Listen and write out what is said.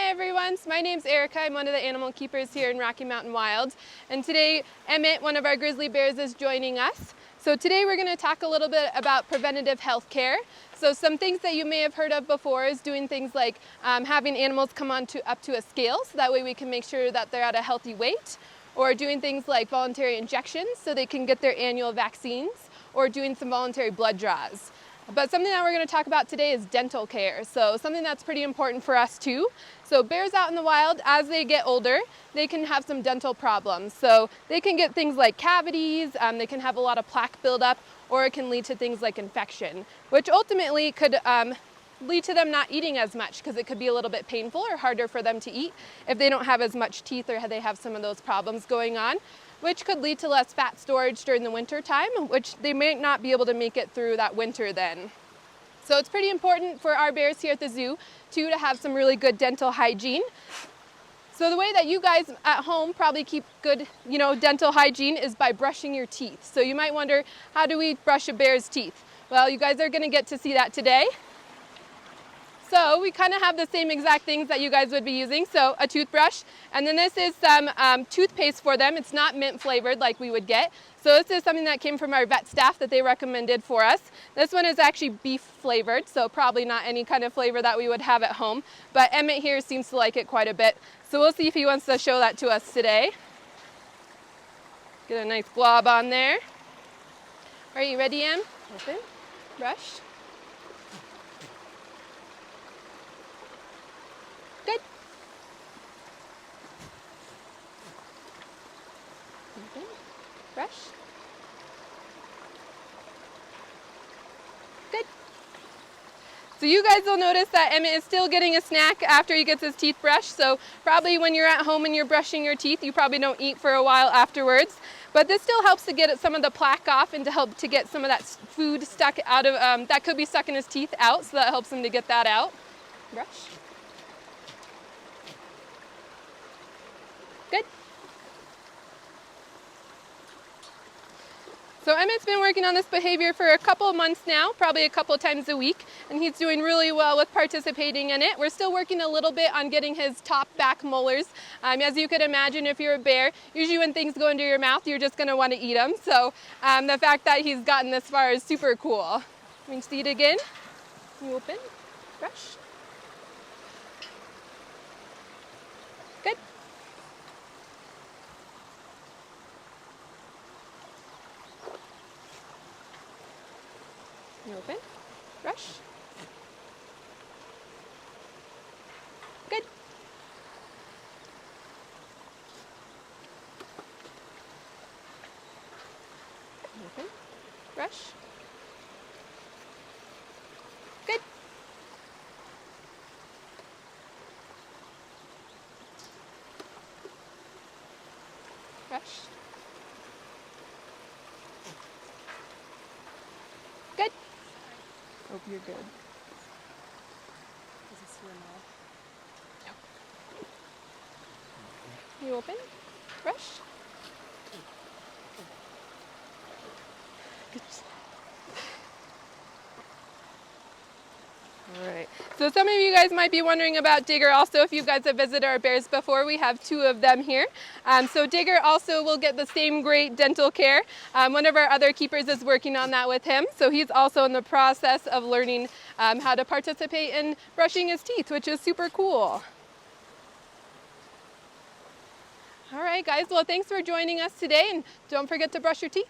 Hi everyone, so my name's Erika. I'm one of the animal keepers here in Rocky Mountain Wild. And today Emmett, one of our grizzly bears, is joining us. So today we're going to talk a little bit about preventative health care. So some things that you may have heard of before is doing things like having animals come up to a scale, so that way we can make sure that they're at a healthy weight. Or doing things like voluntary injections so they can get their annual vaccines, or doing some voluntary blood draws. But something that we're going to talk about today is dental care. So something that's pretty important for us too. So bears out in the wild, as they get older, they can have some dental problems. So they can get things like cavities, they can have a lot of plaque buildup, or it can lead to things like infection, which ultimately could lead to them not eating as much, because it could be a little bit painful or harder for them to eat if they don't have as much teeth or they have some of those problems going on, which could lead to less fat storage during the winter time, which they may not be able to make it through that winter then. So it's pretty important for our bears here at the zoo too to have some really good dental hygiene. So the way that you guys at home probably keep good, dental hygiene is by brushing your teeth. So you might wonder, how do we brush a bear's teeth? Well, you guys are going to get to see that today. So we kind of have the same exact things that you guys would be using. So a toothbrush, and then this is some toothpaste for them. It's not mint flavored like we would get. So this is something that came from our vet staff that they recommended for us. This one is actually beef flavored, so probably not any kind of flavor that we would have at home. But Emmett here seems to like it quite a bit. So we'll see if he wants to show that to us today. Get a nice glob on there. Are you ready, Em? Open, brush. Good. Open, brush. Good. So you guys will notice that Emmett is still getting a snack after he gets his teeth brushed. So probably when you're at home and you're brushing your teeth, you probably don't eat for a while afterwards. But this still helps to get some of the plaque off and to help to get some of that food stuck out of, that could be stuck in his teeth out. So that helps him to get that out. Brush. Good. So Emmett's been working on this behavior for a couple of months now, probably a couple times a week, and he's doing really well with participating in it. We're still working a little bit on getting his top back molars. As you could imagine, if you're a bear, usually when things go into your mouth, you're just going to want to eat them. So the fact that he's gotten this far is super cool. We can see it again. You open, brush. Good. You open, brush. Good. Open, brush. Good. Brush. Good. Hope you're good. Does it see them all? No. You open, brush. Good. All right. So some of you guys might be wondering about Digger also. If you guys have visited our bears before, we have two of them here. So Digger also will get the same great dental care. One of our other keepers is working on that with him. So he's also in the process of learning how to participate in brushing his teeth, which is super cool. All right, guys. Well, thanks for joining us today, and don't forget to brush your teeth.